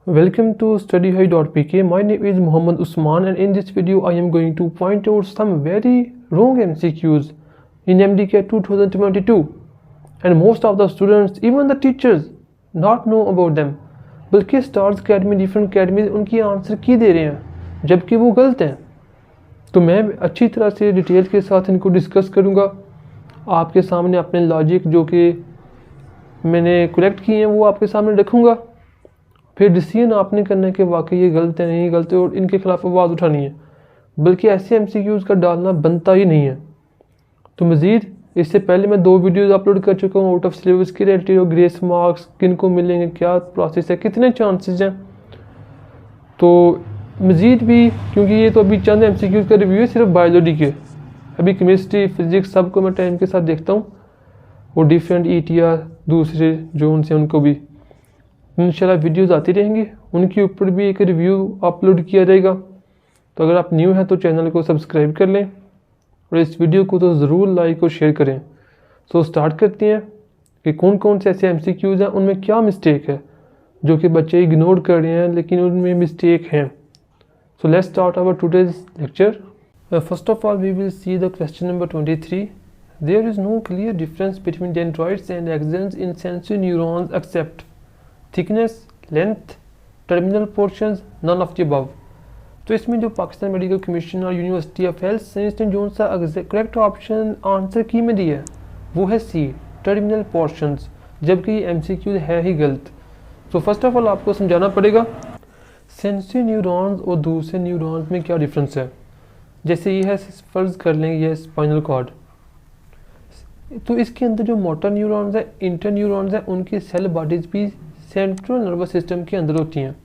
Welcome to studyhigh.pk. My name is Muhammad Usman, and in this video I am going to point out some very wrong MCQs in MDK 2022, and most of the students, even the teachers, not know about them. बल्कि stars academy different academy उनकी answer की दे रहे हैं जबकि वो गलत हैं। तो मैं अच्छी तरह से डिटेल के साथ इनको डिस्कस करूँगा, आपके सामने अपने लॉजिक जो कि मैंने कलेक्ट किए हैं वो आपके सामने रखूँगा। फिर डिसीजन आपने करना है कि वाकई ये गलत है नहीं गलत है और इनके खिलाफ आवाज़ उठानी है, बल्कि ऐसे MCQs का डालना बनता ही नहीं है। तो मज़ीद इससे पहले मैं 2 वीडियोस अपलोड कर चुका हूँ आउट ऑफ सिलेबस के रिलेटेड और ग्रेस मार्क्स किन को मिलेंगे, क्या प्रोसेस है, कितने चांसेस हैं। तो मज़ीद भी क्योंकि ये तो अभी चंद MCQs का रिव्यू है सिर्फ बायोलॉजी के, अभी केमिस्ट्री फिजिक्स सबको मैं टाइम के साथ देखता हूँ और डिफरेंट ETR दूसरे जोन से उनको भी इंशाल्लाह वीडियोस आती रहेंगी, उनके ऊपर भी एक रिव्यू अपलोड किया जाएगा। तो अगर आप न्यू हैं तो चैनल को सब्सक्राइब कर लें और इस वीडियो को तो ज़रूर लाइक और शेयर करें। सो स्टार्ट करते हैं कि कौन कौन से ऐसे MCQs हैं, उनमें क्या मिस्टेक है जो कि बच्चे इग्नोर कर रहे हैं लेकिन उनमें मिस्टेक हैं। So let's start our today's lecture. First of all we will see the question number 23। There is no clear difference between dendrites and axons in sensory neurons except thickness, length, terminal portions, none of the above. तो इसमें जो Pakistan medical commission और university of health science ने जो सा correct option answer की में दिया है वो है C, टर्मिनल पोर्शंस, जबकि ये MCQ है ही गलत। तो फर्स्ट ऑफ ऑल आपको समझाना पड़ेगा सेंसरी न्यूरॉन्स और दूसरे न्यूरॉन्स में क्या डिफरेंस है। जैसे ये है, फर्ज कर लें ये स्पाइनल कॉर्ड, तो इसके अंदर जो मोटर न्यूरॉन्स है, इंटर न्यूरॉन्स है, उनकी सेल बॉडीज भी सेंट्रल नर्वस सिस्टम के अंदर होती हैं,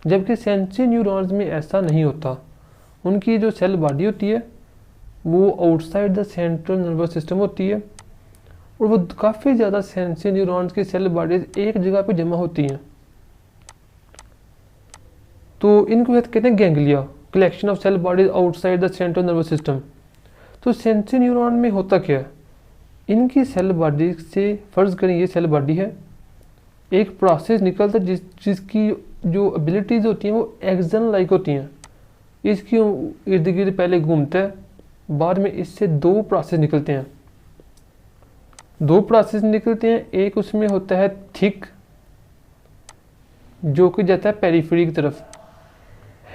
जबकि सेंसरी न्यूरॉन्स में ऐसा नहीं होता। उनकी जो सेल बॉडी होती है वो outside the central nervous system होती है और वो काफ़ी ज़्यादा सेंसरी न्यूरॉन्स की सेल बॉडीज एक जगह पे जमा होती हैं। तो इनको कहते हैं ganglia, collection of cell bodies outside the central nervous system. तो सेंसरी न्यूरॉन में होता क्या है, इनकी सेल बॉडी से फ़र्ज़ करें ये सेल बॉडी है, एक प्रोसेस निकलता है जिसकी जो एबिलिटीज़ होती हैं वो एक्सन लाइक होती हैं। इसकी इर्द गिर्द पहले घूमता है, बाद में इससे 2 प्रोसेस निकलते हैं। 2 प्रोसेस निकलते हैं, एक उसमें होता है थिक जो कि जाता है पेरिफेरी की तरफ,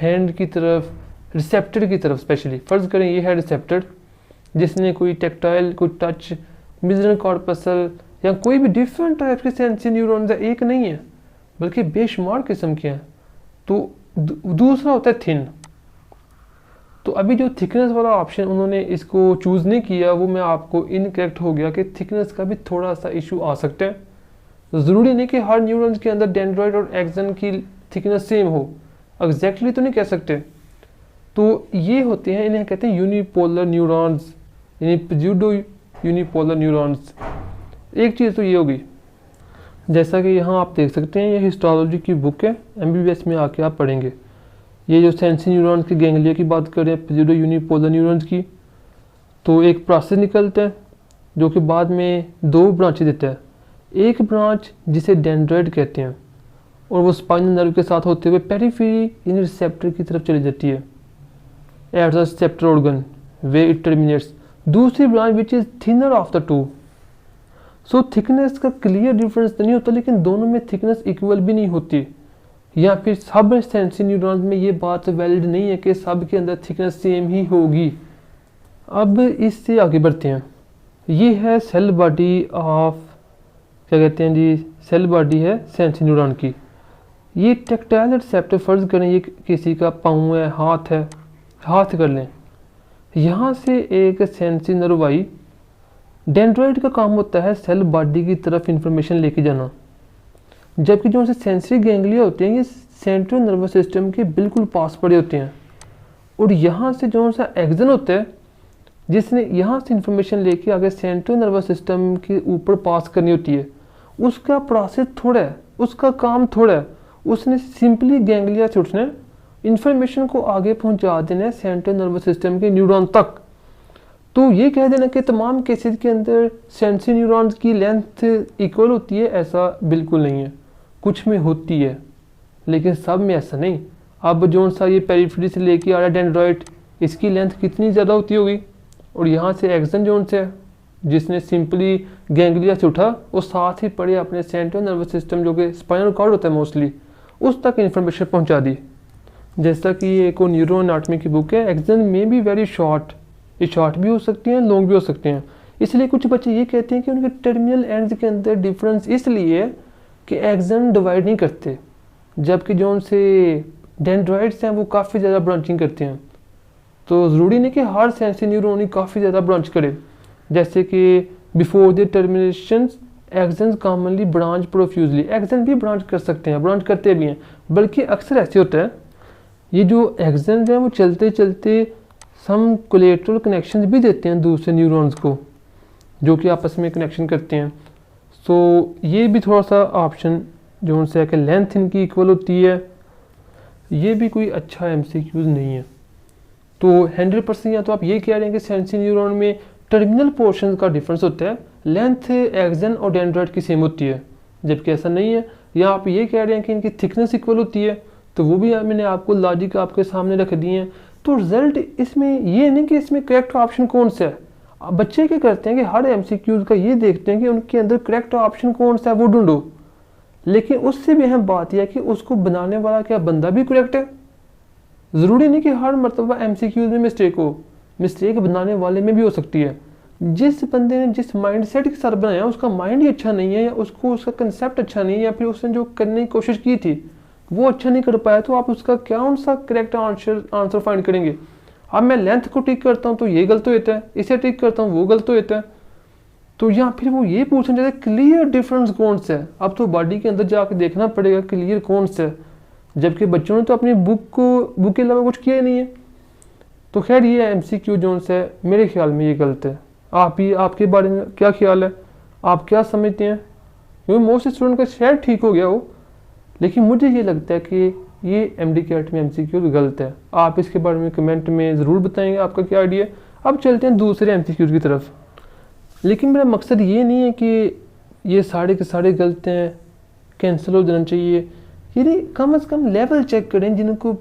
हैंड की तरफ, रिसेप्टर की तरफ। स्पेशली फ़र्ज़ करें ये है रिसेप्टर, जिसने कोई टेक्टाइल, कोई टच, मिजरल कॉर्पसल या कोई भी डिफरेंट टाइप के सेंसरी न्यूरॉन्स है, एक नहीं है बल्कि बेशुमार किस्म के हैं। तो दूसरा होता है थिन। तो अभी जो थिकनेस वाला ऑप्शन उन्होंने इसको चूज़ नहीं किया वो मैं आपको इनकरेक्ट हो गया कि थिकनेस का भी थोड़ा सा इशू आ सकता है। तो ज़रूरी नहीं कि हर न्यूरॉन्स के अंदर डेंड्राइट और एक्सन की थिकनेस सेम हो, एग्जैक्टली तो नहीं कह सकते। तो ये होते हैं, इन्हें कहते हैं यूनिपोलर न्यूरॉन्स, यानी प्यूडो यूनिपोलर न्यूरॉन्स। एक चीज़ तो ये होगी, जैसा कि यहाँ आप देख सकते हैं ये हिस्टोलॉजी की बुक है, MBBS में आके आप पढ़ेंगे। ये जो सेंसरी न्यूरॉन्स की गैंग्लिया की बात करें, प्यूडो यूनिपोलर न्यूरॉन्स की, तो एक प्रोसेस निकलता है जो कि बाद में 2 ब्रांचेस देता है। एक ब्रांच जिसे डेंड्राइट कहते हैं और वो स्पाइनल नर्व के साथ होते हुए पेरिफेरी यानी रिसेप्टर की तरफ चली जाती है at the receptor organ where it terminates. दूसरी branch which is thinner of the 2। So thickness का क्लियर डिफरेंस तो नहीं होता, लेकिन दोनों में थिकनेस इक्वल भी नहीं होती, या फिर सब सेंसरी न्यूरॉन्स में ये बात वैलिड नहीं है कि सब के अंदर थिकनेस सेम ही होगी। अब इससे आगे बढ़ते हैं। ये है सेल बॉडी ऑफ, क्या कहते हैं जी, सेल बॉडी है सेंसरी न्यूरॉन की। ये टेक्टाइल रिसेप्टर, फ़र्ज़ करें ये किसी का पाँव है, हाथ कर लें, यहाँ से एक सेंसरी नर्व आई। डेंड्राइट का काम होता है सेल बॉडी की तरफ इंफॉर्मेशन लेके जाना, जबकि जो सेंसरी गैंग्लिया होते हैं ये सेंट्रल नर्वस सिस्टम के बिल्कुल पास पड़े होते हैं। और यहाँ से जो सा एक्सन होता है जिसने यहाँ से इंफॉर्मेशन लेके आगे सेंट्रल नर्वस सिस्टम के ऊपर पास करनी होती है, उसका प्रोसेस थोड़ा है, उसका काम थोड़ा है। उसने सिंपली गैंग्लिया से उठना इंफॉर्मेशन को आगे पहुँचा देना है सेंट्रल नर्वस सिस्टम के न्यूरॉन तक। तो ये कह देना कि तमाम केसेस के अंदर सेंसरी न्यूरॉन्स की लेंथ इक्वल होती है, ऐसा बिल्कुल नहीं है, कुछ में होती है। लेकिन सब में ऐसा नहीं। अब जो सा ये पेरिफेरी से लेके आ रहा है डेंड्रॉइड, इसकी लेंथ कितनी ज़्यादा होती होगी, और यहाँ से एक्सन जोन से है जिसने सिंपली गैंग्लिया से उठा और साथ ही पड़े अपने सेंट्रल नर्वस सिस्टम जो कि स्पाइनल कॉर्ड होता है मोस्टली, उस तक इन्फॉर्मेशन पहुँचा दी। जैसा कि ये एक न्यूरो एनाटॉमी की बुक है, एक्सन में बी वेरी शॉर्ट, ये शॉर्ट भी हो सकती हैं, लॉन्ग भी हो सकते हैं। इसलिए कुछ बच्चे ये कहते हैं कि उनके टर्मिनल एंड्स के अंदर डिफरेंस इसलिए है कि एक्सन डिवाइड नहीं करते, जबकि जो उनसे डेंड्रॉइड्स हैं वो काफ़ी ज़्यादा ब्रांचिंग करते हैं। तो ज़रूरी नहीं कि हर सेंसरी न्यूरॉन ही काफ़ी ज़्यादा ब्रांच करे। जैसे कि before the terminations actions commonly branch profusely, action भी ब्रांच कर सकते हैं, ब्रांच करते भी हैं, बल्कि अक्सर ऐसे होता है ये जो एक्सन्स हैं वो चलते चलते सम कोलेटरल कनेक्शंस भी देते हैं दूसरे न्यूरॉन्स को जो कि आपस में कनेक्शन करते हैं। सो ये भी थोड़ा सा ऑप्शन जो उनसे है कि लेंथ इनकी इक्वल होती है, ये भी कोई अच्छा एमसीक्यूज नहीं है। तो 100% या तो आप ये कह रहे हैं कि सेंसरी न्यूरॉन में टर्मिनल पोर्शन का डिफरेंस होता है, लेंथ एक्सन और डेंड्रॉइड की सेम होती है, जबकि ऐसा नहीं है। या आप ये कह रहे हैं कि इनकी थिकनेस इक्वल होती है, तो वो भी मैंने आपको लॉजिक आपके सामने रख दिए हैं। तो रिजल्ट इसमें ये नहीं कि इसमें करेक्ट ऑप्शन कौन सा है। अब बच्चे क्या करते हैं कि हर एमसीक्यूज का ये देखते हैं कि उनके अंदर करेक्ट ऑप्शन कौन सा है वो ढूंढो, लेकिन उससे भी अहम बात यह है कि उसको बनाने वाला क्या बंदा भी करेक्ट है। ज़रूरी नहीं कि हर मरतबा एमसीक्यूज में मिस्टेक हो, मिस्टेक बनाने वाले में भी हो सकती है। जिस बंदे ने जिस माइंड सेट के साथ बनाया उसका माइंड ही अच्छा नहीं है, या उसको उसका कंसेप्ट अच्छा नहीं है, या फिर उसने जो करने की कोशिश की थी वो अच्छा नहीं कर पाया, तो आप उसका क्या सा करेक्ट आंसर फाइंड करेंगे। अब मैं लेंथ को टिक करता हूँ तो ये गलत होता है, इसे टिक करता हूँ वो गलत होता है। तो या फिर वो ये पूछना चाहते हैं क्लियर डिफरेंस कौन सा है। अब तो बॉडी के अंदर जाकर देखना पड़ेगा क्लियर कौन सा है, जबकि बच्चों ने तो अपनी बुक के अलावा कुछ किया ही नहीं है। तो खैर ये एमसीक्यू जोन से मेरे ख्याल में ये गलत है। आपके बारे में क्या ख्याल है, आप क्या समझते हैं? क्योंकि मोस्ट स्टूडेंट का शायद ठीक हो गया हो, लेकिन मुझे ये लगता है कि ये एमडी कैट में एमसीक्यू गलत है। आप इसके बारे में कमेंट में ज़रूर बताएंगे आपका क्या आइडिया है। अब चलते हैं दूसरे एमसीक्यूज की तरफ। लेकिन मेरा मकसद ये नहीं है कि ये सारे के सारे गलत हैं, कैंसिल हो जाना चाहिए। यानी कम से कम लेवल चेक करें, जिनको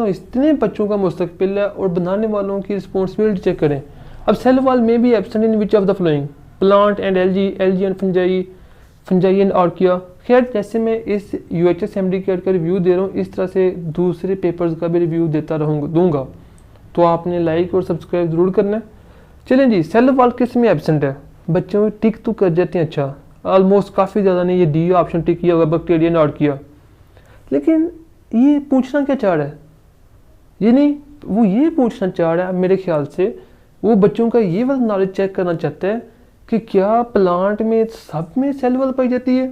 इतने बच्चों का मुस्तकबिल है, और बनाने वालों की रिस्पॉन्सिबिलिटी चेक करें। अब सेल वॉल में भी absent in which of the flowing plant and LG and fungi and archaea. खैर जैसे मैं इस यूएचएस एमडी कैट का रिव्यू दे रहा हूँ, इस तरह से दूसरे पेपर्स का भी रिव्यू देता दूंगा, तो आपने लाइक और सब्सक्राइब ज़रूर करना है। चलें जी, सेल वॉल किस में एब्सेंट है? बच्चों टिक तो कर जाते हैं, अच्छा ऑलमोस्ट काफ़ी ज़्यादा नहीं, ये डी ऑप्शन टिक किया होगा बैक्टीरिया एंड आर्किया। लेकिन ये पूछना क्या चाह रहा है, ये नहीं, वो ये पूछना चाह रहा है मेरे ख्याल से, वो बच्चों का ये वाला नॉलेज चेक करना चाहता है कि क्या प्लांट में सब में सेल वॉल पाई जाती है।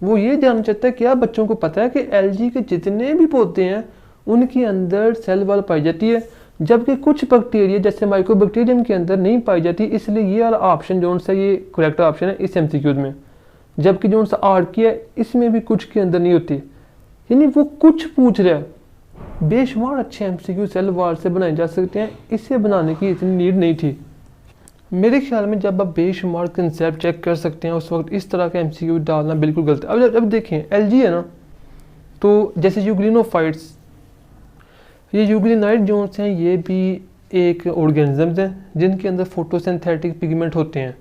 वो ये जानना चाहता है क्या बच्चों को पता है कि एलजी के जितने भी पौधे हैं उनके अंदर सेल वॉल पाई जाती है, जबकि कुछ बैक्टीरिया जैसे माइक्रोबैक्टीरियम के अंदर नहीं पाई जाती। इसलिए ये वाला ऑप्शन जो सा ये करेक्ट ऑप्शन है इस एमसीक्यूज में, जबकि जो सा आर्किया है इसमें भी कुछ के अंदर नहीं होती। यानी वो कुछ पूछ रहा है। बेशुमार अच्छे एमसीक्यू सेल वॉल से बनाए जा सकते हैं, इसे बनाने की इतनी नीड नहीं थी। मेरे ख्याल में जब आप बेशुमार कंसेप्ट चेक कर सकते हैं उस वक्त इस तरह का एमसीक्यू डालना बिल्कुल गलत है। अब देखें एलजी है ना, तो जैसे यूग्लिनोफाइट्स, ये यूग्लिनाइड जोन्स हैं, ये भी एक ऑर्गेनिजम्स हैं जिनके अंदर फोटोसिंथेटिक पिगमेंट होते हैं।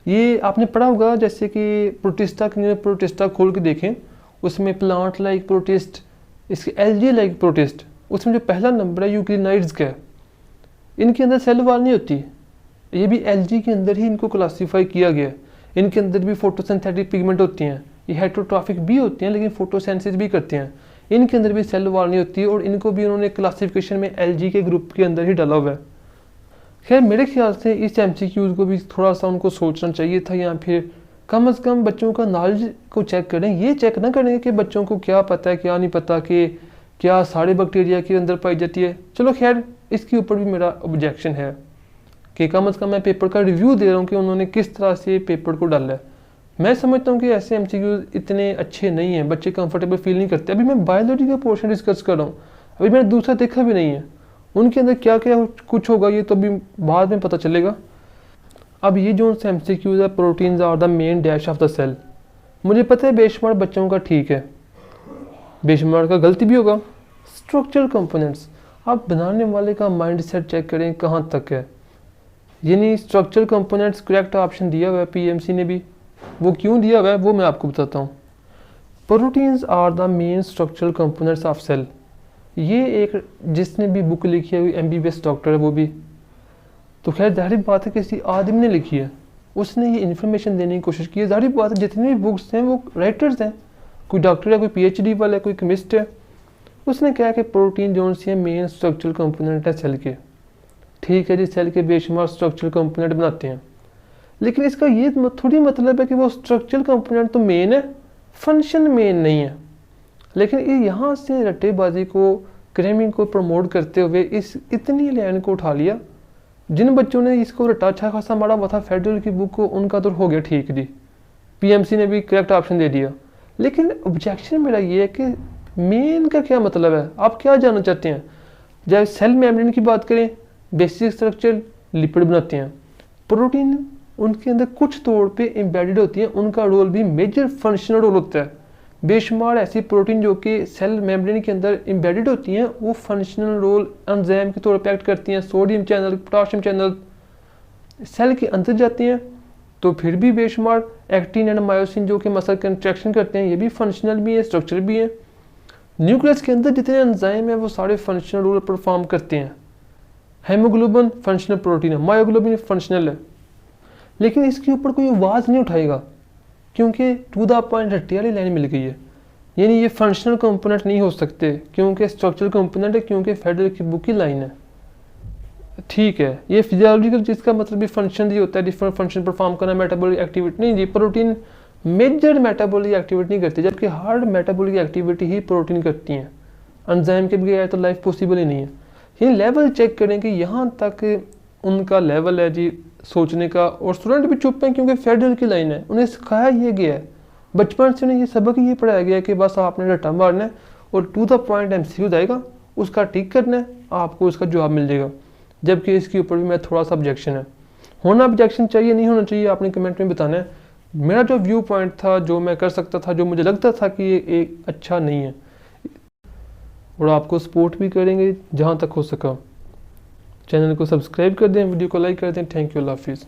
ये आपने पढ़ा होगा, जैसे कि प्रोटिस्टा खोल के देखें, उसमें प्लांट लाइक प्रोटिस्ट, इसके एलजी लाइक प्रोटिस्ट, उसमें जो पहला नंबर है यूग्लिनाइड्स का, इनके अंदर सेल वॉल नहीं होती। ये भी एलजी के अंदर ही इनको क्लासीफाई किया गया। इनके अंदर भी फोटोसिंथेटिक पिगमेंट होती हैं, ये हेटेरोट्रॉफिक भी होती हैं लेकिन फोटोसेंसिस भी करते हैं। इनके अंदर भी सेल वॉल नहीं होती, और इनको भी उन्होंने क्लासिफिकेशन में एलजी के ग्रुप के अंदर ही डाला हुआ है। खैर मेरे ख्याल से इस एमसीक्यूज को भी थोड़ा सा उनको सोचना चाहिए था, या फिर कम से कम बच्चों का नॉलेज को चेक करें। ये चेक ना करें कि बच्चों को क्या पता है क्या नहीं पता, कि क्या सारे बैक्टीरिया के अंदर पाई जाती है। चलो खैर इसके ऊपर भी मेरा ऑब्जेक्शन है कि कम से कम मैं पेपर का रिव्यू दे रहा हूँ कि उन्होंने किस तरह से पेपर को डाला है। मैं समझता हूँ कि ऐसे एमसीक्यूज इतने अच्छे नहीं हैं, बच्चे कंफर्टेबल फील नहीं करते। अभी मैं बायोलॉजी का पोर्शन डिस्कस कर रहा हूँ, अभी मैंने दूसरा देखा भी नहीं है, उनके अंदर क्या क्या कुछ होगा ये तो अभी बाद में पता चलेगा। अब ये जो एमसीक्यूज है, proteins are the main dash of the cell, मुझे पता है बेशुमार बच्चों का ठीक है, बेशुमार का गलती भी होगा। स्ट्रक्चरल कंपोनेंट्स, आप बनाने वाले का माइंड सेट चेक करें कहाँ तक है। यानी स्ट्रक्चरल कंपोनेंट्स करेक्ट ऑप्शन दिया हुआ है पीएमसी ने भी, वो क्यों दिया हुआ है वो मैं आपको बताता हूँ। Proteins are the main structural components of cell, ये एक जिसने भी बुक लिखी है एमबीबीएस डॉक्टर है वो भी, तो खैर जाहिर बात है किसी आदमी ने लिखी है, उसने ये इन्फॉर्मेशन देने की कोशिश की है। जाहिर बात है जितनी भी बुक्स हैं वो राइटर्स हैं, कोई डॉक्टर है, कोई पीएचडी वाला है, कोई केमिस्ट है, उसने कहा कि प्रोटीन जो सी मेन स्ट्रक्चरल कंपोनेंट है सेल के। ठीक है जी, सेल के बेशुमार स्ट्रक्चरल कंपोनेंट बनाते हैं, लेकिन इसका ये थोड़ी मतलब है कि वो स्ट्रक्चरल कंपोनेंट तो मेन है, फंक्शन मेन नहीं है। लेकिन ये यहाँ से रट्टेबाजी को, क्रेमिंग को प्रमोट करते हुए इस इतनी लाइन को उठा लिया। जिन बच्चों ने इसको रटा अच्छा खासा मारा हुआ था फेडरल की बुक को, उनका तो हो गया ठीक जी, पीएमसी ने भी करेक्ट ऑप्शन दे दिया। लेकिन ऑब्जेक्शन मेरा ये है कि मेन का क्या मतलब है, आप क्या जानना चाहते हैं। जब सेल मेम्ब्रेन की बात करें, बेसिक स्ट्रक्चर लिपिड बनाते हैं, प्रोटीन उनके अंदर कुछ तौर पे एम्बेडेड होती है, उनका रोल भी मेजर फंक्शनल रोल होता है। बेशुमार ऐसी प्रोटीन जो कि सेल मेम्ब्रेन के अंदर एम्बेडेड होती हैं, वो फंक्शनल रोल एंजाइम के तौर पर एक्ट करती हैं। Sodium channel, potassium channel cell के अंदर जाते हैं, तो फिर भी बेशुमार एक्टिन एंड मायोसिन जो कि मसल कंट्रैक्शन करते हैं, ये भी फंक्शनल भी है, स्ट्रक्चर भी है। न्यूक्लियस के अंदर जितने एंजाइम है वो सारे फंक्शनल रोल परफॉर्म करते हैं। हेमोग्लोबिन फंक्शनल प्रोटीन है, मायोग्लोबिन फंक्शनल है, लेकिन इसके ऊपर कोई आवाज़ नहीं उठाएगा क्योंकि टू द पॉइंट रट्टी वाली लाइन मिल गई है। यानी ये फंक्शनल कंपोनेंट नहीं हो सकते क्योंकि स्ट्रक्चरल कंपोनेंट है, क्योंकि फेडरल की बुक की लाइन है। ठीक है, ये फिजियोलॉजिकल जिसका मतलब भी फंक्शन ही होता है, डिफरेंट फंक्शन परफॉर्म करना, मेटाबॉलिक एक्टिविटी नहीं जी, प्रोटीन मेजर मेटाबॉलिक एक्टिविटी नहीं करती, जबकि हार्ड मेटाबॉलिक एक्टिविटी ही प्रोटीन करती हैं। एंजाइम के बगैर तो लाइफ पॉसिबल ही नहीं है। ये लेवल चेक करें कि यहाँ तक उनका लेवल है जी सोचने का, और स्टूडेंट भी चुप हैं क्योंकि फेडरल की लाइन है, उन्हें सिखाया ये गया है, बचपन से उन्हें ये सबक ये पढ़ाया गया है कि बस आपने रट्टा मारना है और टू द पॉइंट एमसीक्यू आएगा, उसका टिक करना है, आपको उसका जवाब मिल जाएगा। जबकि इसके ऊपर भी मैं थोड़ा सा ऑब्जेक्शन है, होना ऑब्जेक्शन चाहिए नहीं होना चाहिए, आपने कमेंट में बताना है। मेरा जो व्यू पॉइंट था, जो मैं कर सकता था, जो मुझे लगता था कि ये एक अच्छा नहीं है, और आपको सपोर्ट भी करेंगे जहाँ तक हो सका। चैनल को सब्सक्राइब कर दें, वीडियो को लाइक कर दें। थैंक यू, अल्लाह हाफिज़।